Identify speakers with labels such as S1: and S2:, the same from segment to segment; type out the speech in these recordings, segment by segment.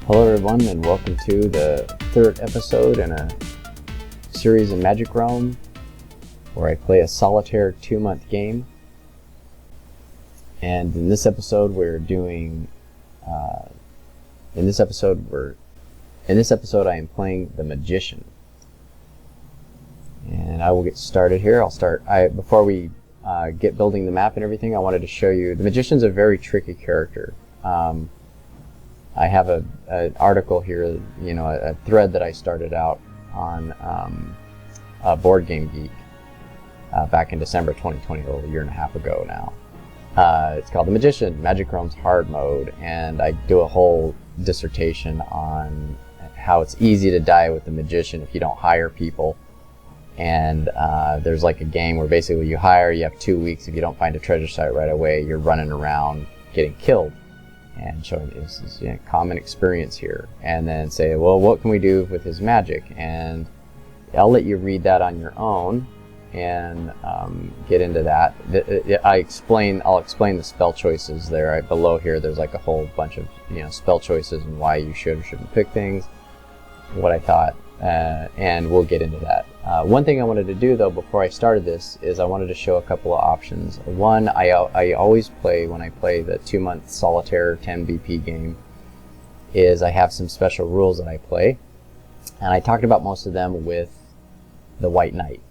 S1: Hello everyone, and welcome to the third episode in a series in Magic Realm where I play a solitaire 2-month game. And in this episode we're doing in this episode I am playing the Magician. And I will get started here. Before we get building the map and everything, I wanted to show you the Magician's a very tricky character. I have an article here, a thread that I started out on Board Game Geek back in December 2020, a year and a half ago now. It's called The Magician, Magic Realm's Hard Mode, and I do a whole dissertation on how it's easy to die with the Magician if you don't hire people. And there's like a game where basically you have 2 weeks. If you don't find a treasure site right away, you're running around getting killed. And showing this is a common experience here, and then say, well, what can we do with his magic? And I'll let you read that on your own and get into that. I'll explain the spell choices there. Right below here, there's like a whole bunch of spell choices and why you should or shouldn't pick things. What I thought, and we'll get into that. One thing I wanted to do though before I started this is I wanted to show a couple of options. One, I always play when I play the 2-month solitaire 10 BP game, is I have some special rules that I play, and I talked about most of them with the White Knight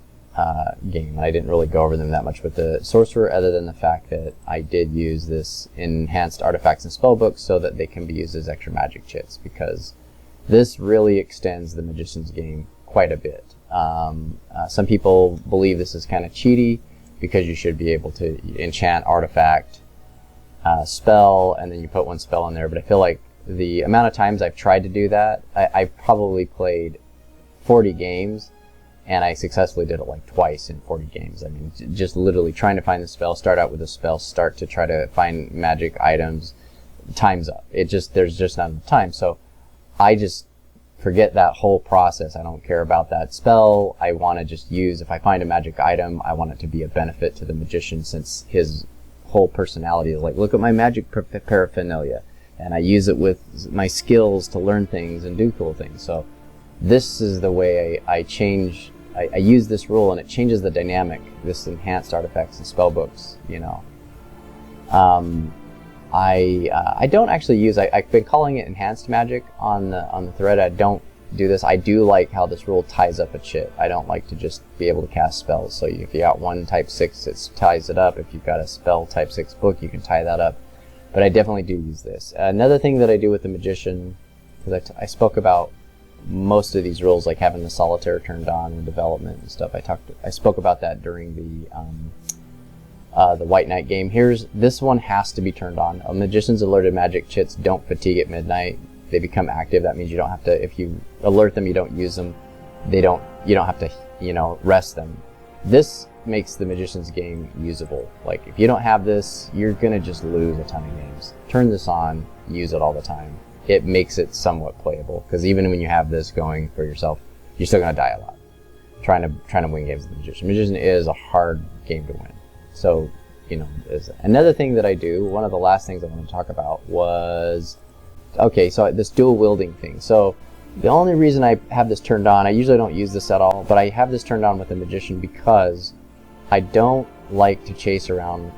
S1: game. I didn't really go over them that much with the Sorcerer, other than the fact that I did use this enhanced artifacts and spellbooks so that they can be used as extra magic chits, because this really extends the Magician's game quite a bit. Some people believe this is kind of cheaty because you should be able to enchant, artifact, spell, and then you put one spell in there. But I feel like the amount of times I've tried to do that, I've probably played 40 games, and I successfully did it like twice in 40 games. I mean, just literally trying to find the spell, start out with a spell, start to try to find magic items, time's up. There's just not enough time. So I just forget that whole process. I don't care about that spell. I want to just use, if I find a magic item, I want it to be a benefit to the Magician, since his whole personality is like, look at my magic paraphernalia, and I use it with my skills to learn things and do cool things. So this is the way I use this rule, and it changes the dynamic, this enhanced artifacts and spellbooks, I don't actually use, I've been calling it enhanced magic on the thread. I don't do this. I do like how this rule ties up a chit. I don't like to just be able to cast spells. So if you got one type 6, it ties it up. If you've got a spell type 6 book, you can tie that up. But I definitely do use this. Another thing that I do with the Magician, because I spoke about most of these rules, like having the solitaire turned on and development and stuff. I spoke about that during the White Knight game. This one has to be turned on. A Magician's alerted magic chits don't fatigue at midnight. They become active. That means you don't have to, if you alert them, you don't use them. You don't have to, rest them. This makes the Magician's game usable. Like, if you don't have this, you're gonna just lose a ton of games. Turn this on, use it all the time. It makes it somewhat playable, because even when you have this going for yourself, you're still gonna die a lot trying to win games with the Magician. Magician is a hard game to win. So, another thing that I do, one of the last things I want to talk about was, so this dual wielding thing. So the only reason I have this turned on, I usually don't use this at all, but I have this turned on with the Magician because I don't like to chase around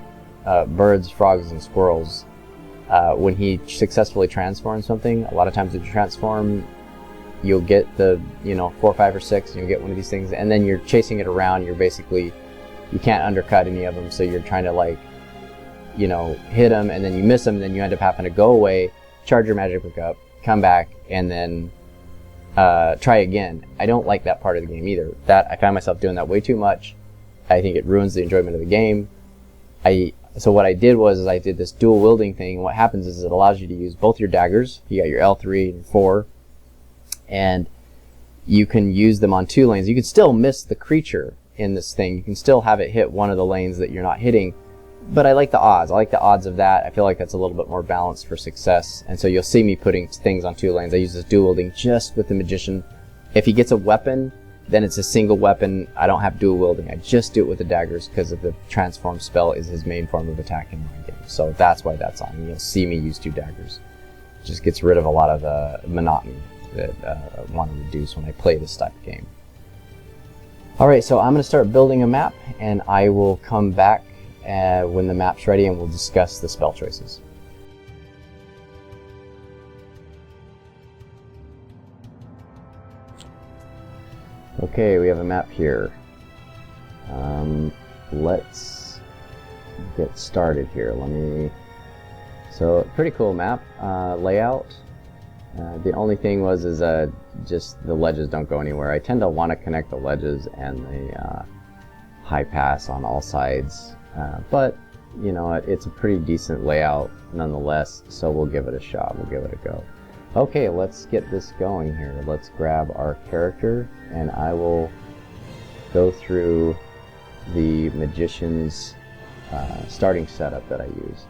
S1: birds, frogs, and squirrels when he successfully transforms something. A lot of times if you transform, you'll get the 4, 5, or 6, and you'll get one of these things, and then you're chasing it around. You can't undercut any of them, so you're trying to hit them, and then you miss them, and then you end up having to go away, charge your magic book up, come back, and then try again. I don't like that part of the game either. I find myself doing that way too much. I think it ruins the enjoyment of the game. So what I did was I did this dual wielding thing, and what happens is it allows you to use both your daggers. You got your L3 and 4, and you can use them on 2 lanes. You can still miss the creature in this thing. You can still have it hit one of the lanes that you're not hitting, but I like the odds. I like the odds of that. I feel like that's a little bit more balanced for success, and so you'll see me putting things on 2 lanes. I use this dual wielding just with the Magician. If he gets a weapon, then it's a single weapon. I don't have dual wielding. I just do it with the daggers because of the transform spell is his main form of attack in my game. So that's why that's on. You'll see me use 2 daggers. just gets rid of a lot of the monotony that I want to reduce when I play this type of game. Alright, so I'm going to start building a map, and I will come back when the map's ready and we'll discuss the spell choices. Okay, we have a map here. Let's get started here. So, pretty cool map layout. The only thing is just the ledges don't go anywhere. I tend to want to connect the ledges and the high pass on all sides, but you know, it's a pretty decent layout nonetheless, so we'll give it a shot. We'll give it a go. Okay, let's get this going here. Let's grab our character, and I will go through the Magician's starting setup that I use.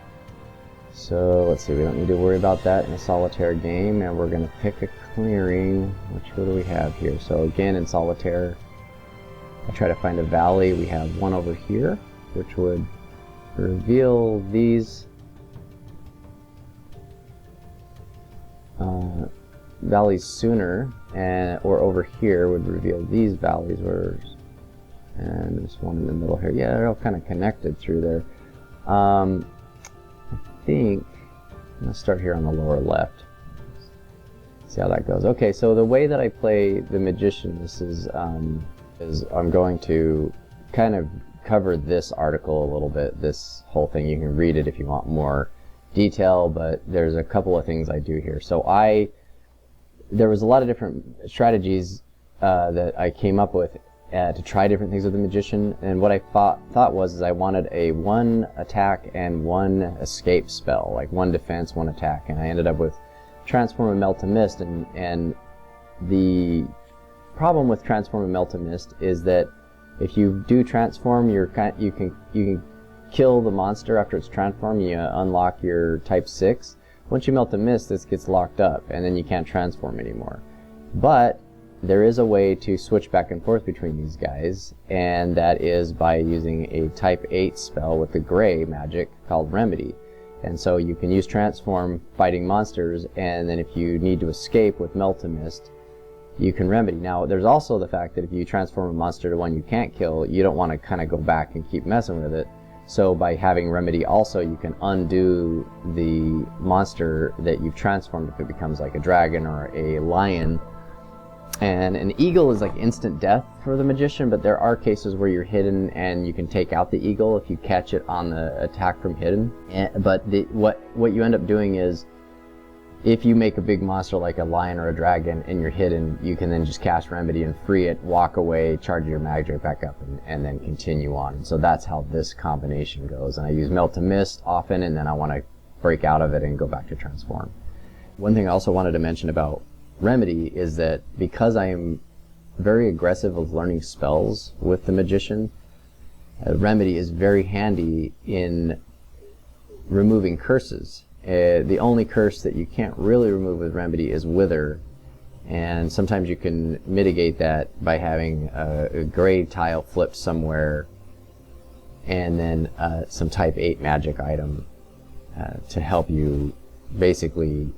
S1: So let's see, we don't need to worry about that in a solitaire game, and we're going to pick a clearing. What do we have here? So again, in solitaire, I try to find a valley. We have one over here, which would reveal these valleys sooner, or over here would reveal these valleys, and there's one in the middle here. Yeah, they're all kind of connected through there. I think I'm going to start here on the lower left. See how that goes. Okay, so the way that I play the Magician, this is I'm going to kind of cover this article a little bit, this whole thing. You can read it if you want more detail, but there's a couple of things I do here. So there was a lot of different strategies that I came up with to try different things with the Magician, and what I thought was I wanted a 1 attack and 1 escape spell, like 1 defense, 1 attack, and I ended up with Transform and Melt to Mist, and the problem with Transform and Melt to Mist is that if you do transform, you can kill the monster after it's transformed. You unlock your type 6. Once you melt the mist, this gets locked up, and then you can't transform anymore. But there is a way to switch back and forth between these guys, and that is by using a type 8 spell with the gray magic called Remedy. And so you can use transform fighting monsters, and then if you need to escape with melt to mist, you can remedy. Now, there's also the fact that if you transform a monster to one you can't kill, you don't want to kind of go back and keep messing with it. So by having remedy also, you can undo the monster that you've transformed if it becomes like a dragon or a lion. And an eagle is like instant death for the Magician, but there are cases where you're hidden and you can take out the eagle if you catch it on the attack from hidden. But what you end up doing is, if you make a big monster like a lion or a dragon and you're hidden, you can then just cast Remedy and free it, walk away, charge your magic back up, and then continue on. And so that's how this combination goes. And I use Melt to Mist often, and then I want to break out of it and go back to Transform. One thing I also wanted to mention about Remedy is that because I am very aggressive with learning spells with the Magician, Remedy is very handy in removing curses. The only curse that you can't really remove with Remedy is Wither, and sometimes you can mitigate that by having a gray tile flipped somewhere and then some type 8 magic item to help you basically,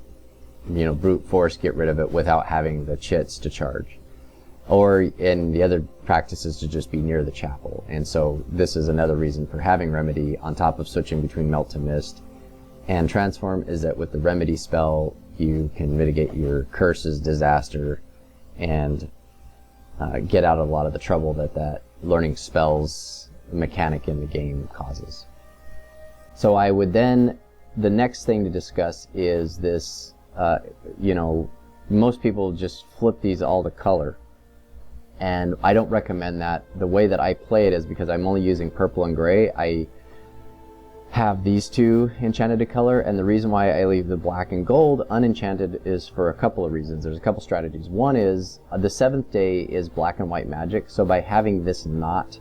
S1: brute force get rid of it without having the chits to charge. And the other practice is to just be near the chapel. And so this is another reason for having Remedy on top of switching between Melt to Mist and Transform, is that with the Remedy spell you can mitigate your curses, disaster, and get out of a lot of the trouble that learning spells mechanic in the game causes. So I would then, the next thing to discuss is this, most people just flip these all to color, and I don't recommend that. The way that I play it is because I'm only using purple and gray. I have these two enchanted to color, and the reason why I leave the black and gold unenchanted is for a couple of reasons. There's a couple strategies. One is the 7th day is black and white magic, so by having this not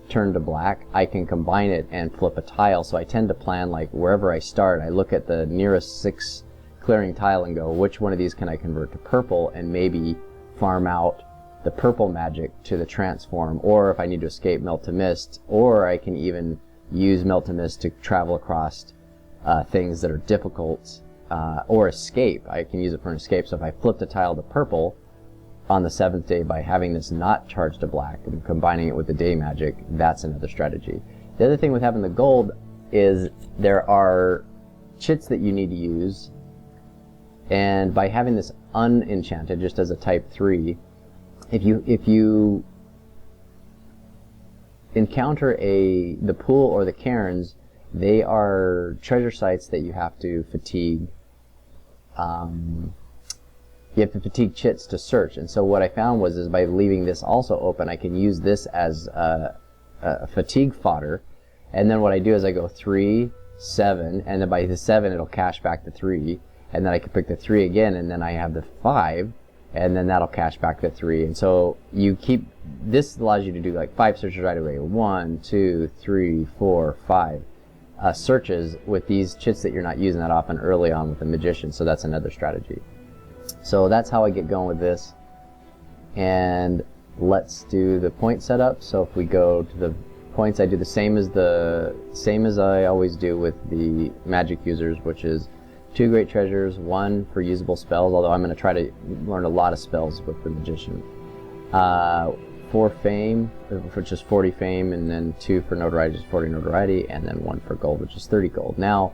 S1: turn to black, I can combine it and flip a tile. So I tend to plan, like, wherever I start, I look at the nearest 6 clearing tile and go, which one of these can I convert to purple, and maybe farm out the purple magic to the transform, or if I need to escape, Melt to Mist, or I can even use Melt to Mist to travel across things that are difficult or escape. I can use it for an escape. So if I flipped a tile to purple on the 7th day by having this not charged to black and combining it with the day magic, that's another strategy. The other thing with having the gold is there are chits that you need to use, and by having this unenchanted just as a type 3, if you encounter the pool or the cairns, they are treasure sites that you have to fatigue. You have to fatigue chits to search, and so what I found is by leaving this also open, I can use this as a fatigue fodder, and then what I do is I go 3, 7, and then by the 7 it'll cash back to 3, and then I can pick the 3 again, and then I have the 5, and then that'll cash back to 3, and so you keep, this allows you to do like 5 searches right away, 1, 2, 3, 4, 5 searches with these chits that you're not using that often early on with the magician, so that's another strategy. So that's how I get going with this, and let's do the point setup. So if we go to the points, I do the same as I always do with the magic users, which is 2 great treasures, 1 for usable spells, although I'm going to try to learn a lot of spells with the magician, 4 fame, which is 40 fame, and then 2 for notoriety, which is 40 notoriety, and then 1 for gold, which is 30 gold. Now,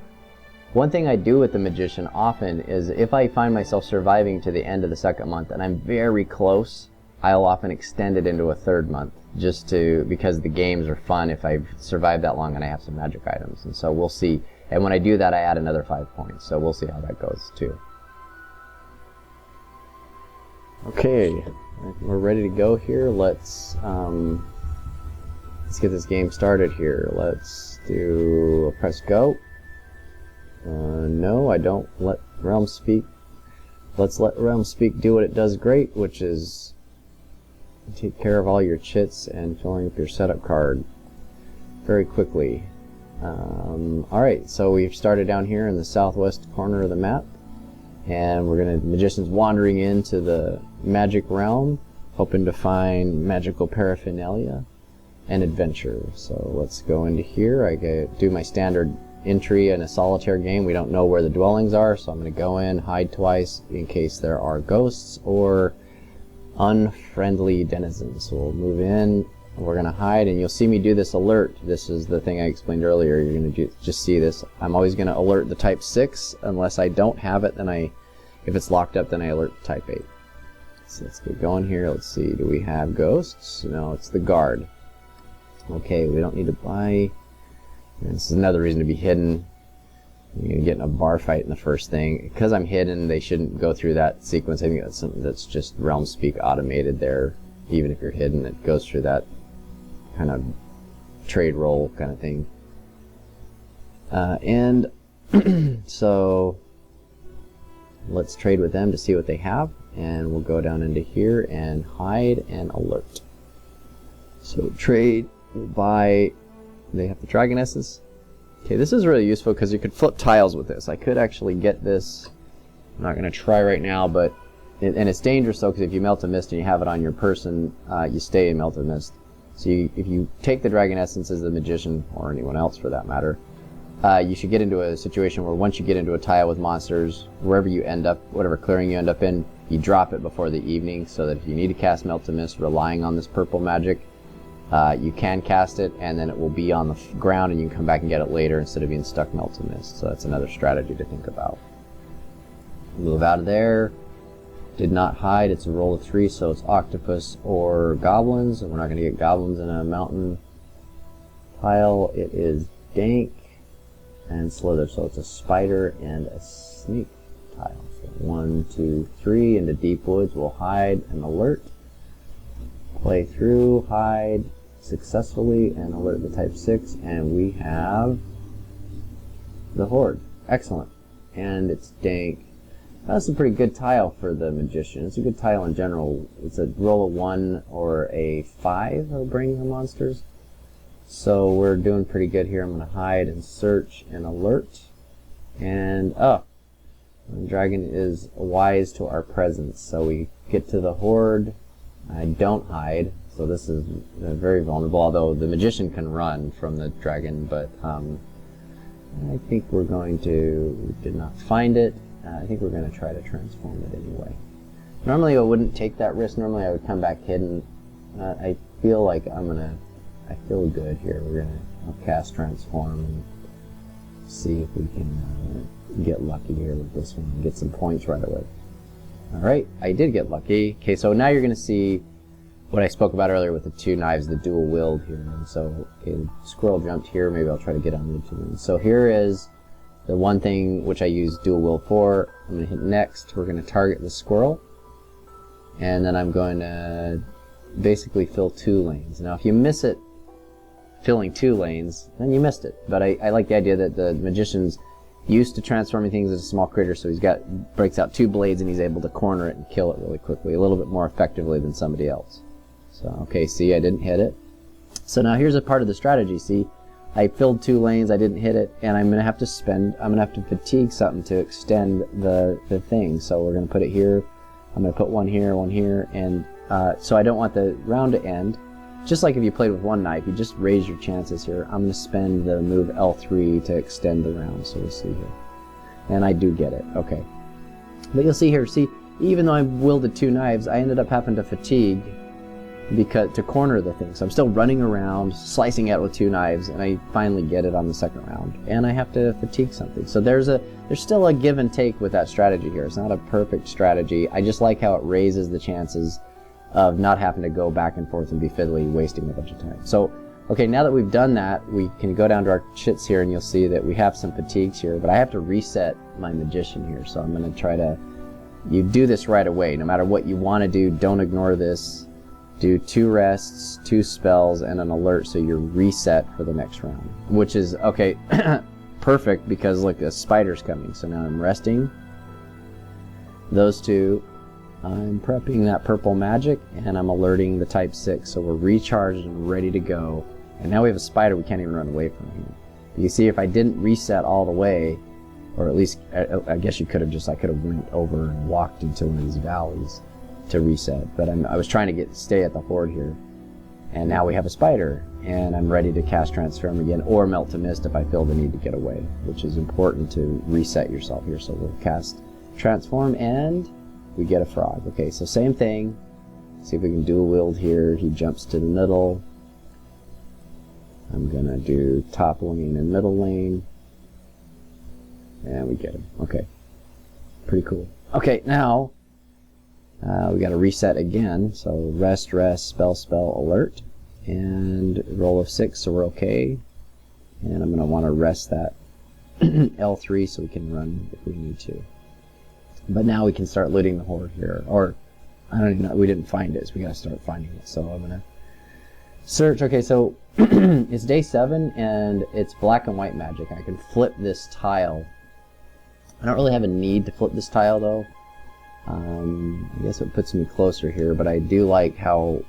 S1: one thing I do with the magician often is if I find myself surviving to the end of the 2nd month and I'm very close, I'll often extend it into a 3rd month, just because the games are fun if I've survived that long and I have some magic items. And so we'll see. And when I do that, I add another 5 points. So we'll see how that goes too. Okay, we're ready to go here. Let's get this game started here. Let's press go. No, I don't let Realm Speak. Let's let Realm Speak do what it does great, which is take care of all your chits and filling up your setup card very quickly. Alright, so we've started down here in the southwest corner of the map, and Magician's wandering into the magic realm, hoping to find magical paraphernalia and adventure. So let's go into here. I do my standard entry in a solitaire game. We don't know where the dwellings are, so I'm going to go in, hide twice in case there are ghosts or unfriendly denizens. So we'll move in, we're going to hide, and you'll see me do this alert. This is the thing I explained earlier. You're going to just see this. I'm always going to alert the type 6 unless I don't have it. Then if it's locked up, then I alert the type 8. So let's get going here. Let's see, do we have ghosts? No, it's the guard. Okay, we don't need to buy. And this is another reason to be hidden. You're going to get in a bar fight in the first thing. Because I'm hidden, they shouldn't go through that sequence. I think that's something that's just Realm Speak automated there. Even if you're hidden, it goes through that kind of trade roll kind of thing. And so let's trade with them to see what they have. And we'll go down into here and hide and alert. So trade, we'll buy. They have the dragon essence. Okay, this is really useful because you could flip tiles with this. I could actually get this. I'm not going to try right now, but and it's dangerous though, because if you melt a mist and you have it on your person, you stay in melted mist. So if you take the dragon essence as the magician, or anyone else for that matter, you should get into a situation where once you get into a tile with monsters, wherever you end up, whatever clearing you end up in, you drop it before the evening, so that if you need to cast melted mist relying on this purple magic, you can cast it, and then it will be on the ground, and you can come back and get it later instead of being stuck melted mist. So that's another strategy to think about. Move out of there. Did not hide. It's a roll of 3, so it's octopus or goblins, and we're not going to get goblins in a mountain tile. It is dank and slither, so it's a spider and a snake tile. So 1, 2, 3 into deep woods. We'll hide and alert. Play through, hide successfully, and alert the type 6, and we have the Hoard. Excellent. And it's dank. That's a pretty good tile for the magician. It's a good tile in general. It's a roll of 1 or a 5 that'll bring the monsters. So we're doing pretty good here. I'm going to hide and search and alert. And, the dragon is wise to our presence. So we get to the Hoard. I don't hide, so this is very vulnerable, although the magician can run from the dragon, but I think we're going to, we did not find it. I think we're going to try to transform it anyway. Normally I wouldn't take that risk. Normally I would come back hidden. I feel like I feel good here. We're going to cast transform and see if we can get lucky here with this one and get some points right away. Alright, I did get lucky. Okay, so now you're going to see what I spoke about earlier with the two knives, the dual wield here. And so, okay, the squirrel jumped here. Maybe I'll try to get on the two ones. So here is the one thing which I use dual wield for. I'm going to hit next. We're going to target the squirrel. And then I'm going to basically fill 2 lanes. Now if you miss it filling 2 lanes, then you missed it. But I like the idea that the magician's used to transforming things into small critters, so he's breaks out 2 blades and he's able to corner it and kill it really quickly, a little bit more effectively than somebody else. So, okay, see, I didn't hit it. So now here's a part of the strategy. See, I filled 2 lanes, I didn't hit it, and I'm going to have to fatigue something to extend the thing. So we're going to put it here. I'm going to put one here, and so I don't want the round to end. Just like if you played with one knife, you just raise your chances here. I'm going to spend the move L3 to extend the round, so we'll see here. And I do get it, okay. But you'll see here, see, even though I wielded 2 knives, I ended up having to fatigue to corner the thing. So I'm still running around, slicing out with 2 knives, and I finally get it on the second round. And I have to fatigue something. So there's still a give and take with that strategy here. It's not a perfect strategy. I just like how it raises the chances of not having to go back and forth and be fiddly, wasting a bunch of time. So, okay, now that we've done that, we can go down to our chits here, and you'll see that we have some fatigues here, but I have to reset my magician here, so I'm going to try to, you do this right away. No matter what you want to do, don't ignore this. Do 2 rests, 2 spells, and an alert, so you're reset for the next round. Which is, okay, perfect, because look, a spider's coming. So now I'm resting. Those 2. I'm prepping that purple magic, and I'm alerting the type 6, so we're recharged and ready to go. And now we have a spider, we can't even run away from him. You see, if I didn't reset all the way, or at least, I guess you could have I could have went over and walked into one of these valleys to reset. But I was trying to stay at the Hoard here. And now we have a spider, and I'm ready to cast Transform again, or Melt to Mist if I feel the need to get away, which is important to reset yourself here. So we'll cast Transform, and we get a frog. Okay, so same thing. See if we can dual wield here. He jumps to the middle. I'm gonna do top lane and middle lane. And we get him. Okay. Pretty cool. Okay, now we gotta reset again. So rest, spell, alert. And roll of 6, so we're okay. And I'm gonna wanna rest that L3 so we can run if we need to. But now we can start looting the Hoard here. Or, I don't even know, we didn't find it, so we gotta start finding it. So I'm gonna search. Okay, so it's day 7, and it's black and white magic. I can flip this tile. I don't really have a need to flip this tile, though. I guess it puts me closer here, but I do like how,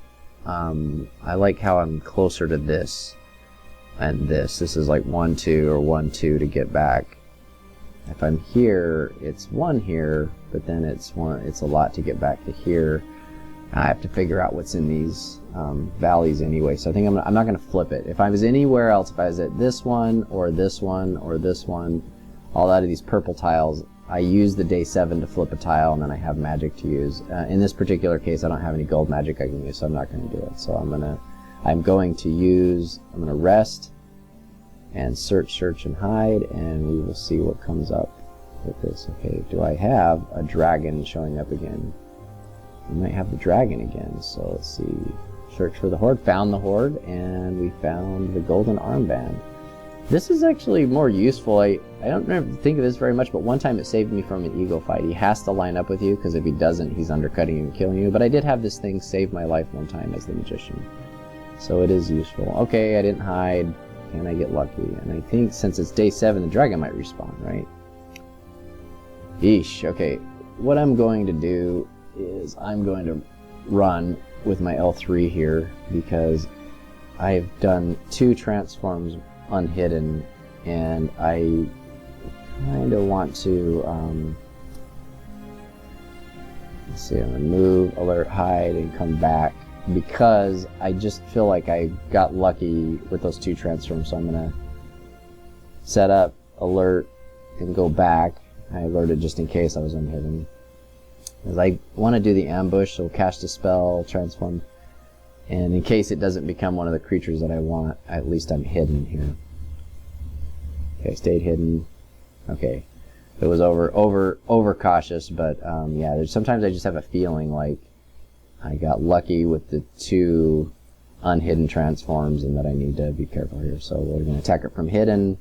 S1: I'm closer to this and this. This is like 1, 2, or 1, 2 to get back. If I'm here, it's 1 here, but then it's a lot to get back to here. I have to figure out what's in these valleys anyway, so I think I'm not going to flip it. If I was anywhere else, if I was at this one, or this one, or this one, all out of these purple tiles, I use the day 7 to flip a tile, and then I have magic to use. In this particular case, I don't have any gold magic I can use, so I'm not going to do it. So I'm going to rest, and search and hide, and we will see what comes up with this. Okay, do I have a dragon showing up again? We might have the dragon again, so let's see. Search for the Hoard, found the Hoard, and we found the golden armband. This is actually more useful. I don't think of this very much, but one time it saved me from an eagle fight. He has to line up with you, because if he doesn't, he's undercutting you and killing you. But I did have this thing save my life one time as the magician, so it is useful. Okay, I didn't hide. Can I get lucky? And I think since it's day 7, the dragon might respawn, right? Yeesh. Okay, what I'm going to do is I'm going to run with my L3 here, because I've done 2 transforms unhidden, and I kind of want to let's see, I'm going to move, alert, hide, and come back, because I just feel like I got lucky with those 2 transforms. So I'm going to set up, alert and go back. I alerted just in case I was unhidden. Because I want to do the ambush, so cast a spell, transform, and in case it doesn't become one of the creatures that I want, at least I'm hidden here. Okay, stayed hidden. Okay, it was over cautious, but yeah, sometimes I just have a feeling like I got lucky with the 2 unhidden transforms and that I need to be careful here. So we're going to attack it from hidden.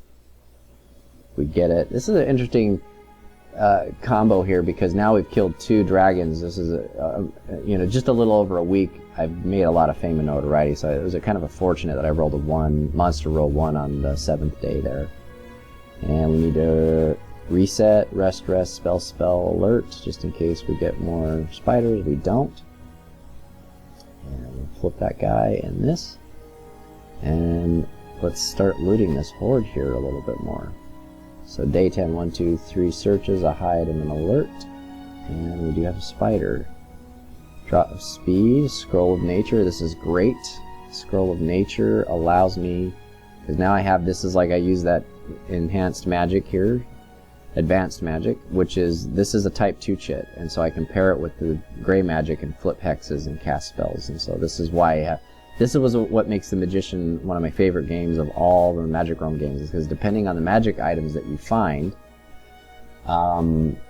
S1: We get it. This is an interesting combo here because now we've killed 2 dragons. This is you know, just a little over a week. I've made a lot of fame and notoriety, so it was kind of fortunate that I rolled a 1 monster roll 1 on the 7th day there. And we need to reset, rest, spell, alert, just in case we get more spiders. We don't. And we'll flip that guy and this. And let's start looting this Hoard here a little bit more. So day 10, 1, 2, 3 searches, a hide, and an alert. And we do have a spider. Drop of speed, scroll of nature. This is great. Scroll of nature allows me, because now I have, this is like I use that enhanced magic here, advanced magic, which is, this is a type 2 chit, and so I can pair it with the gray magic and flip hexes and cast spells, and so this is why I have, this was what makes the Magician one of my favorite games of all the Magic Realm games, is because depending on the magic items that you find,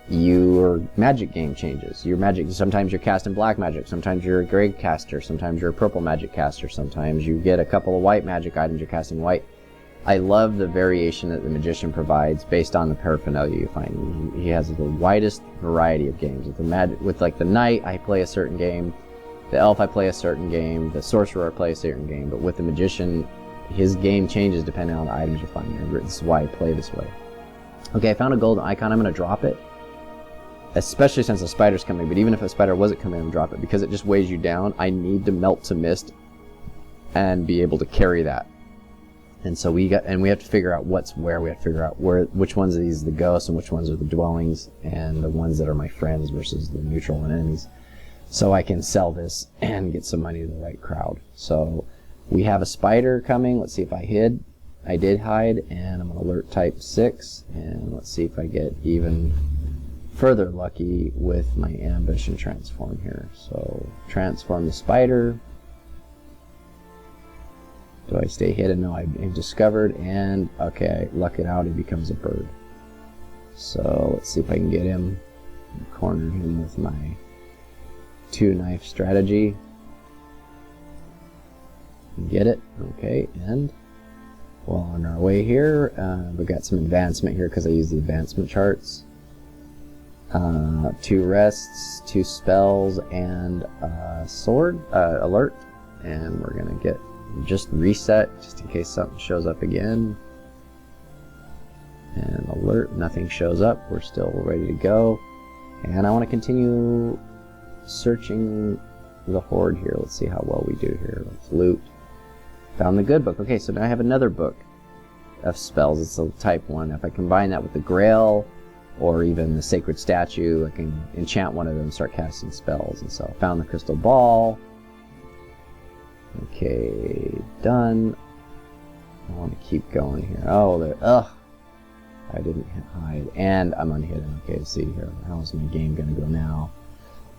S1: your magic game changes. Your magic, sometimes you're casting black magic, sometimes you're a gray caster, sometimes you're a purple magic caster, sometimes you get a couple of white magic items, you're casting white. I love the variation that the Magician provides based on the paraphernalia you find. He has the widest variety of games. With like the Knight, I play a certain game. The Elf, I play a certain game. The Sorcerer, I play a certain game. But with the Magician, his game changes depending on the items you find. This is why I play this way. Okay, I found a golden icon. I'm going to drop it. Especially since the spider's coming. But even if a spider wasn't coming, I'm going to drop it. Because it just weighs you down. I need to melt to mist and be able to carry that. And so we have to figure out what's where. We have to figure out which ones of these are the ghosts and which ones are the dwellings, and the ones that are my friends versus the neutral and enemies. So I can sell this and get some money to the right crowd. So we have a spider coming. Let's see if I hid. I did hide, and I'm going to alert type 6. And let's see if I get even further lucky with my ambush and transform here. So transform the spider. Do I stay hidden? No, I've discovered, and okay, I luck it out, he becomes a bird. So let's see if I can get him. Corner him with my 2-knife strategy. Get it? Okay, and well, on our way here, we've got some advancement here because I use the advancement charts. 2 rests, 2 spells, and a sword alert, and we're gonna get just reset just in case something shows up again. And alert, nothing shows up. We're still ready to go. And I want to continue searching the Hoard here. Let's see how well we do here. Let's loot. Found the good book. Okay, so now I have another book of spells. It's a type 1. If I combine that with the Grail or even the Sacred Statue, I can enchant one of them and start casting spells. And so I found the Crystal Ball. Okay, done. I want to keep going here. Oh, there. Ugh. I didn't hide. And I'm unhidden. Okay, see here. How's my game going to go now?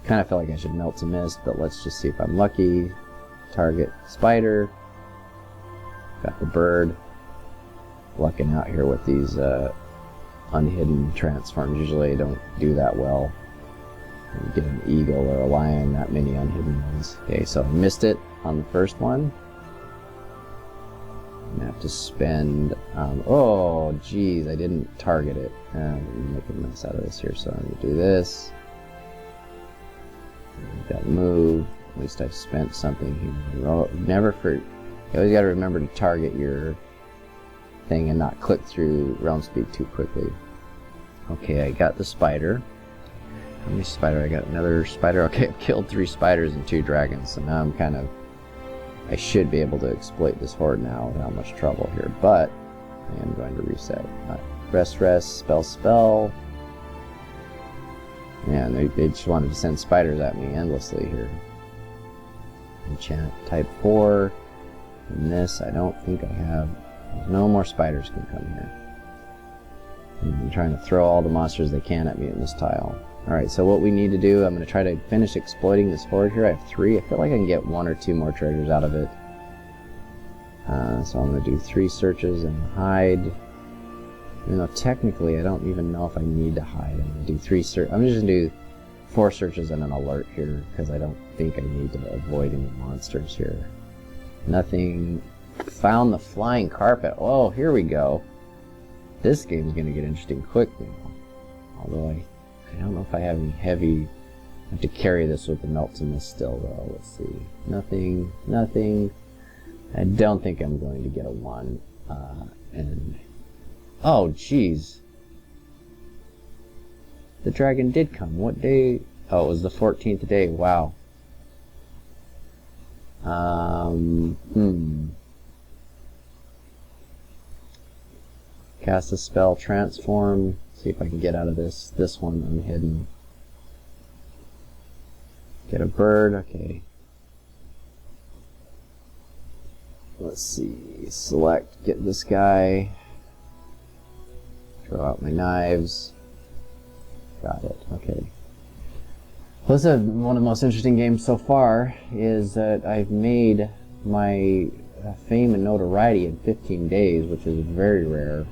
S1: Kind of feel like I should melt to mist, but let's just see if I'm lucky. Target spider. Got the bird. Lucking out here with these unhidden transforms. Usually I don't do that well. You get an eagle or a lion, not many unhidden ones. Okay, so I missed it on the first one. I'm gonna have to spend. Oh, geez, I didn't target it. I'm making a mess out of this here, so I'm gonna do this. That move. At least I've spent something here. Oh, never for. You always got to remember to target your thing and not click through realm speed too quickly. Okay, I got the spider. How many spider? I got another spider. Okay, I've killed 3 spiders and 2 dragons, so now I'm kind of. I should be able to exploit this Hoard now without much trouble here, but I am going to reset. Rest, spell. Man, they just wanted to send spiders at me endlessly here. Enchant type 4. And this, I don't think I have. No more spiders can come here. I'm trying to throw all the monsters they can at me in this tile. Alright, so what we need to do, I'm going to try to finish exploiting this hoard here. I have 3. I feel like I can get 1 or 2 more treasures out of it. So I'm going to do 3 searches and hide. Even though technically I don't even know if I need to hide. I'm going to do 3 searches. I'm just going to do 4 searches and an alert here, because I don't think I need to avoid any monsters here. Nothing. Found the flying carpet. Oh, here we go. This game's going to get interesting quick now. Although I don't know if I have any heavy... I have to carry this with the melt to mist still, though. Let's see. Nothing. Nothing. I don't think I'm going to get a 1. And... Oh, jeez. The dragon did come. What day? Oh, it was the 14th day. Wow. Cast a spell, transform. See if I can get out of this. This one I'm hidden. Get a bird. Okay. Let's see. Select. Get this guy. Throw out my knives. Got it. Okay. Well, this is one of the most interesting games so far. Is that I've made my fame and notoriety in 15 days, which is very rare.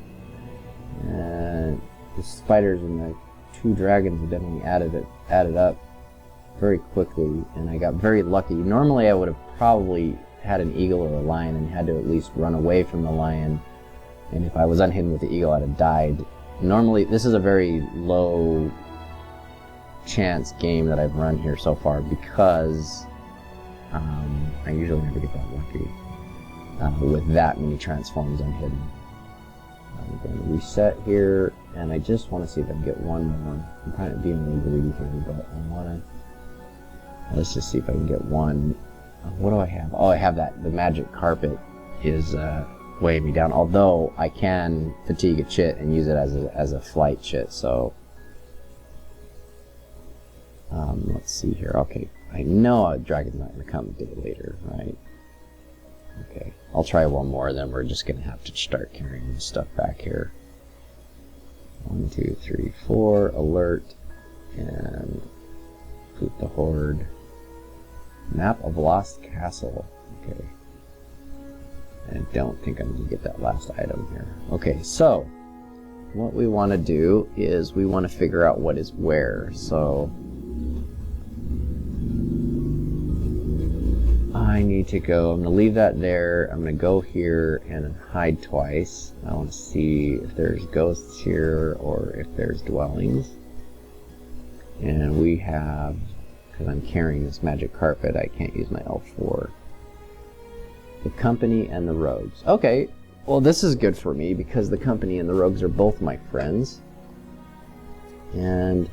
S1: And the spiders and the 2 dragons have definitely added up very quickly, and I got very lucky. Normally I would have probably had an eagle or a lion and had to at least run away from the lion, and if I was unhidden with the eagle I'd have died. Normally this is a very low chance game that I've run here so far, because I usually never get that lucky with that many transforms unhidden. I'm going to reset here, and I just want to see if I can get 1 more. I'm kind of being a little greedy here, but I want to... Let's just see if I can get 1. What do I have? Oh, I have that. The magic carpet is weighing me down, although I can fatigue a chit and use it as a flight chit, so... let's see here. Okay, I know a dragon's not going to come a day later, right? Okay, I'll try 1 more, then we're just going to have to start carrying this stuff back here. 1, 2, 3, 4, alert, and put the hoard. Map of Lost Castle. Okay. I don't think I'm going to get that last item here. Okay, so what we want to do is we want to figure out what is where. So I need to go, I'm going to leave that there, I'm going to go here and hide twice. I want to see if there's ghosts here or if there's dwellings. And we have, because I'm carrying this magic carpet, I can't use my L4. The company and the rogues. Okay, well this is good for me because the company and the rogues are both my friends. And,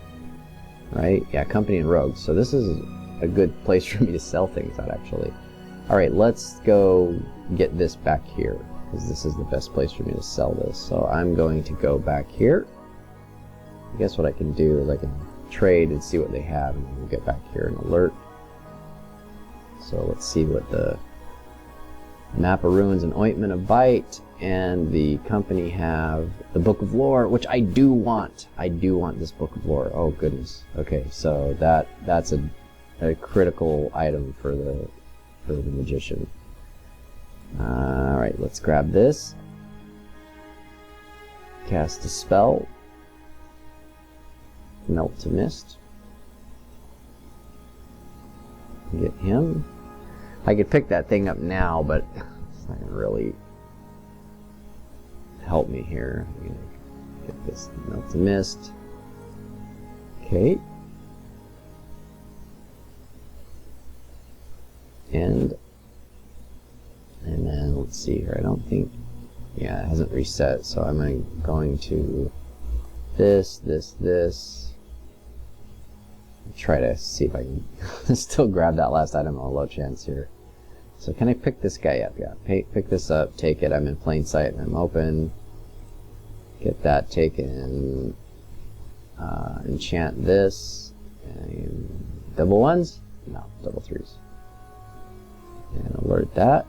S1: right, yeah, company and rogues. So this is a good place for me to sell things at, actually. Alright, let's go get this back here, because this is the best place for me to sell this. So I'm going to go back here. I guess what I can do is I can trade and see what they have, and we'll get back here and alert. So let's see what the Map of Ruins and Ointment of Bite and the company have. The Book of Lore, which I do want. I do want this Book of Lore. Oh goodness. Okay, so that's a critical item for the magician. Alright, let's grab this. Cast a spell. Melt to mist. Get him. I could pick that thing up now, but it's not going to really help me here. I'm going to get this melt to mist. Okay. And then let's see here. I don't think, yeah, it hasn't reset, so I'm going to this. Try to see if I can still grab that last item on a low chance here. So can I pick this guy up? Yeah, pick this up, take it. I'm in plain sight and I'm open. Get that taken. Enchant this. And double 1s? No, double 3s. And alert that.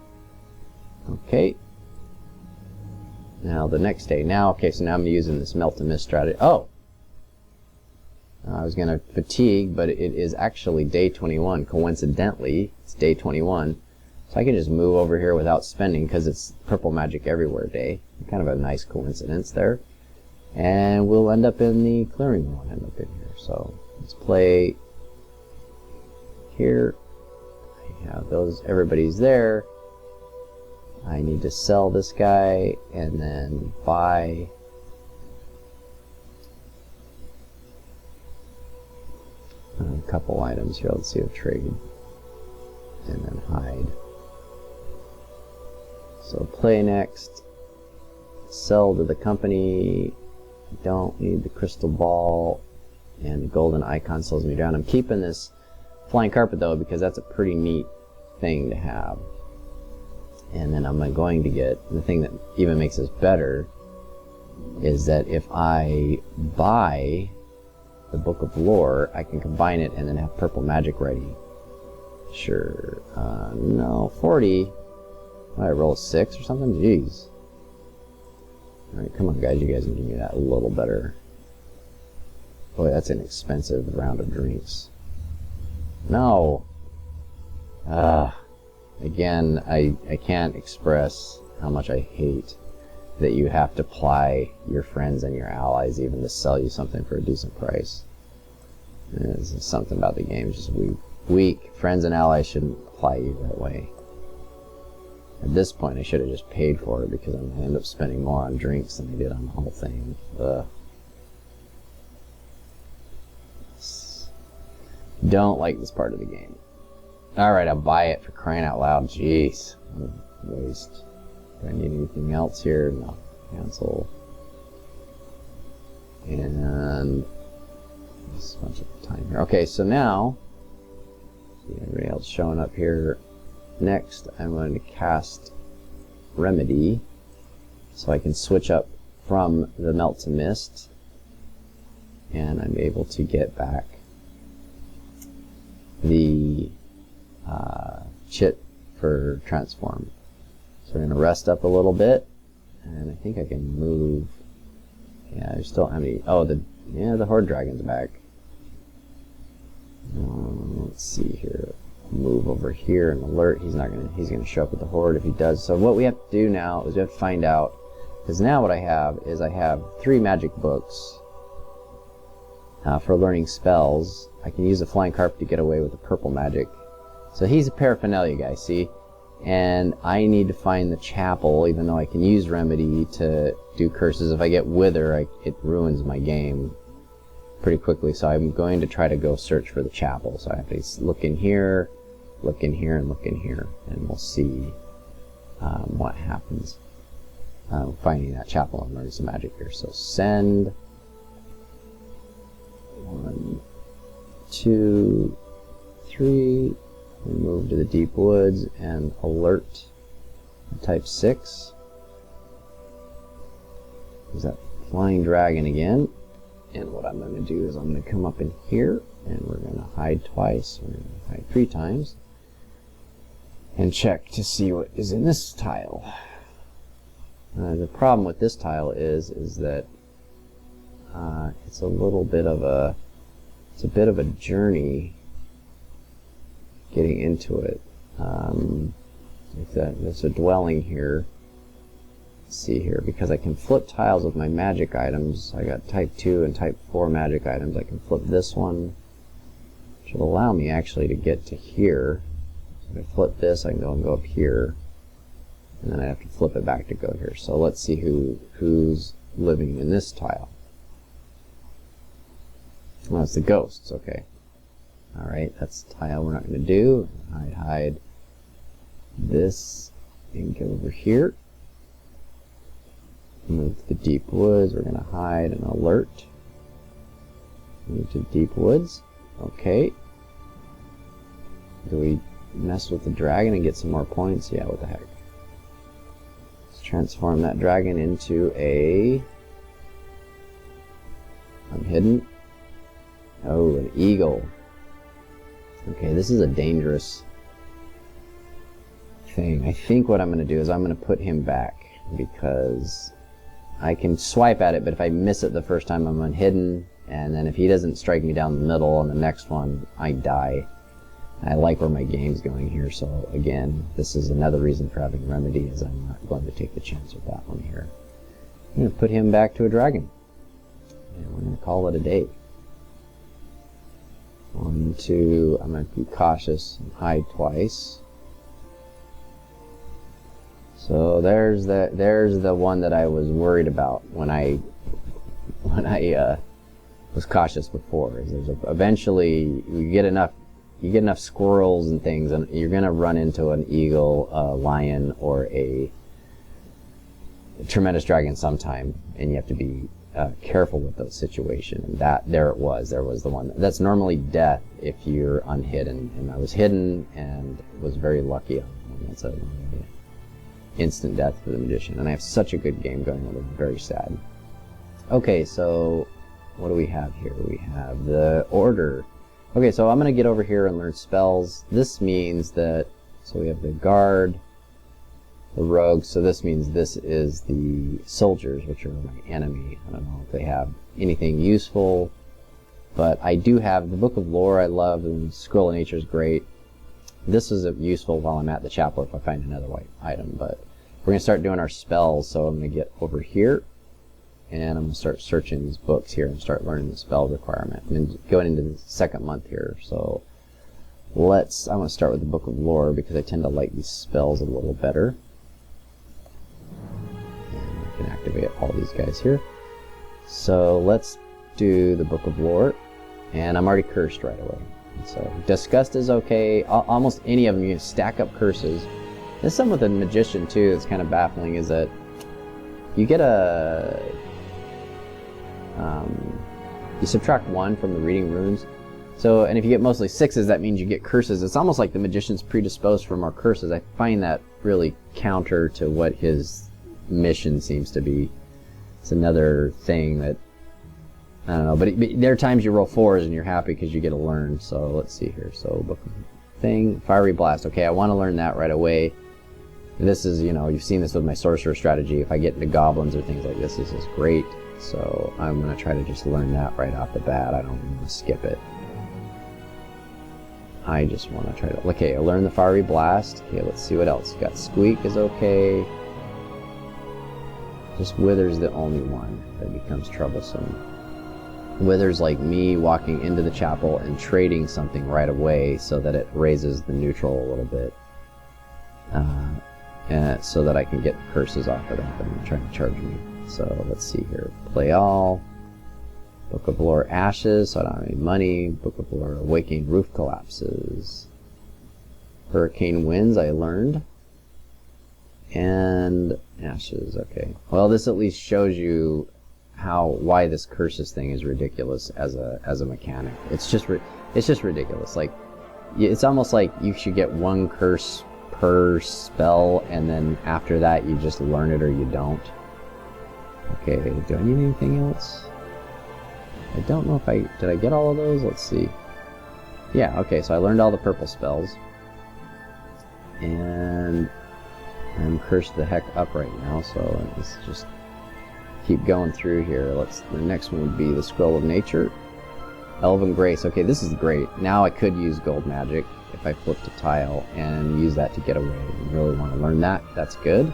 S1: Okay. Now the next day. Now, okay, so now I'm using this melt and mist strategy. Oh! I was going to fatigue, but it is actually day 21. Coincidentally, it's day 21. So I can just move over here without spending because it's purple magic everywhere day. Kind of a nice coincidence there. And we'll end up in the clearing one. End up in here. So let's play here. I have those. Everybody's there. I need to sell this guy and then buy. A couple items here. Let's see if trade. And then hide. So play next. Sell to the company. Don't need the crystal ball. And the golden icon slows me down. I'm keeping this flying carpet though because that's a pretty neat thing to have. And then I'm going to get the thing that even makes this better is that if I buy the Book of Lore, I can combine it and then have purple magic ready. Sure. No, 40. What, I roll a 6 or something? Jeez. Alright, come on guys, you guys can give me that a little better. Boy, that's an expensive round of drinks. No! Again, I can't express how much I hate that you have to ply your friends and your allies even to sell you something for a decent price. There's something about the game just weak. Friends and allies shouldn't ply you that way. At this point, I should have just paid for it because I'm going to end up spending more on drinks than I did on the whole thing. Ugh. Don't like this part of the game. Alright, I'll buy it for crying out loud. Jeez. Waste. Do I need anything else here? No. Cancel. And just a bunch of time here. Okay, so now, see everybody else showing up here. Next, I'm going to cast Remedy so I can switch up from the Melt to Mist, and I'm able to get back the chit for transform. So we're going to rest up a little bit, and I think I can move. Yeah, I still don't have any. Oh, the Hoard Dragon's back. Let's see here. Move over here and alert. He's gonna show up at the Hoard if he does. So what we have to do now is we have to find out, because now what I have is I have 3 magic books for learning spells. I can use the flying carpet to get away with the purple magic. So he's a paraphernalia guy, see? And I need to find the chapel, even though I can use Remedy to do curses. If I get Wither, it ruins my game pretty quickly. So I'm going to try to go search for the chapel. So I have to look in here, look in here, and look in here. And we'll see what happens. Finding that chapel and learning some magic here. So send. 1, 2, 3. We move to the deep woods and alert. Type 6. There's that flying dragon again. And what I'm going to do is I'm going to come up in here and we're going to hide twice. We're going to hide 3 times. And check to see what is in this tile. The problem with this tile is that it's a little bit of a journey getting into it. There's a dwelling here. Let's see here, because I can flip tiles with my magic items. I got type 2 and type 4 magic items. I can flip this one, which will allow me actually to get to here. So if I flip this, I can go up here, and then I have to flip it back to go here. So let's see who's living in this tile. Oh, it's the ghosts. Okay. Alright, that's the tile we're not going to do. Hide this and go over here. Move to the deep woods. We're going to hide an alert. Move to the deep woods. Okay. Do we mess with the dragon and get some more points? Yeah, what the heck. Let's transform that dragon into a... I'm hidden. Oh, an eagle. Okay, this is a dangerous thing. I think what I'm going to do is I'm going to put him back because I can swipe at it, but if I miss it the first time, I'm unhidden, and then if he doesn't strike me down the middle on the next one, I die. I like where my game's going here, so again, this is another reason for having Remedy, is I'm not going to take the chance with that one here. I'm going to put him back to a dragon, and we're going to call it a day. 1, 2, I'm going to be cautious and hide twice. So there's the one that I was worried about when I was cautious before. Is there's eventually you get enough squirrels and things, and you're gonna run into an eagle, a lion, or a tremendous dragon sometime, and you have to be careful with the situation. And there was the one that's normally death if you're unhidden, and I was hidden and was very lucky on that one. That's a instant death for the magician, and I have such a good game going on. I'm very sad. Okay, so what do we have here? We have the order. Okay, so I'm going to get over here and learn spells. This means that, so we have the guard, the rogue, so this means this is the soldiers, which are my enemy. I don't know if they have anything useful, but I do have the Book of Lore I love, and Scroll of Nature is great. This is useful while I'm at the chapel if I find another white item, but we're going to start doing our spells, so I'm going to get over here, and I'm going to start searching these books here and start learning the spell requirement. I'm going into the second month here, so I'm going to start with the Book of Lore because I tend to like these spells a little better. And I can activate all these guys here. So let's do the Book of Lore, and I'm already cursed right away. So Disgust is okay. Almost any of them, you can stack up curses. There's some with the Magician too that's kind of baffling, is that you get you subtract 1 from the reading runes. So, and if you get mostly 6s, that means you get curses. It's almost like the Magician's predisposed for more curses. I find that really counter to what his mission seems to be. It's another thing that, I don't know, but there are times you roll 4s and you're happy because you get to learn. So let's see here. So book thing, Fiery Blast. Okay, I want to learn that right away. This is, you know, you've seen this with my sorcerer strategy. If I get into goblins or things like this is great. So I'm going to try to just learn that right off the bat. I don't want to skip it. I just want to try to, okay, I learned the Fiery Blast. Okay, let's see what else. Got Squeak is okay. Just Wither's the only one that becomes troublesome. Wither's like me walking into the chapel and trading something right away so that it raises the neutral a little bit. And so that I can get curses off of that and trying to charge me. So let's see here. Play all. Book of Lore Ashes, so I don't have any money. Book of Lore Awakening Roof Collapses. Hurricane Winds I learned. And Ashes, okay. Well, this at least shows you why this curses thing is ridiculous as a mechanic. It's just ridiculous. Like, it's almost like you should get 1 curse per spell, and then after that you just learn it or you don't. Okay, do I need anything else? I don't know if did I get all of those? Let's see. Yeah, okay, so I learned all the purple spells. And I'm cursed the heck up right now, so let's just keep going through here. The next one would be the Scroll of Nature. Elven Grace. Okay, this is great. Now I could use gold magic if I flipped a tile and use that to get away. I really want to learn that. That's good.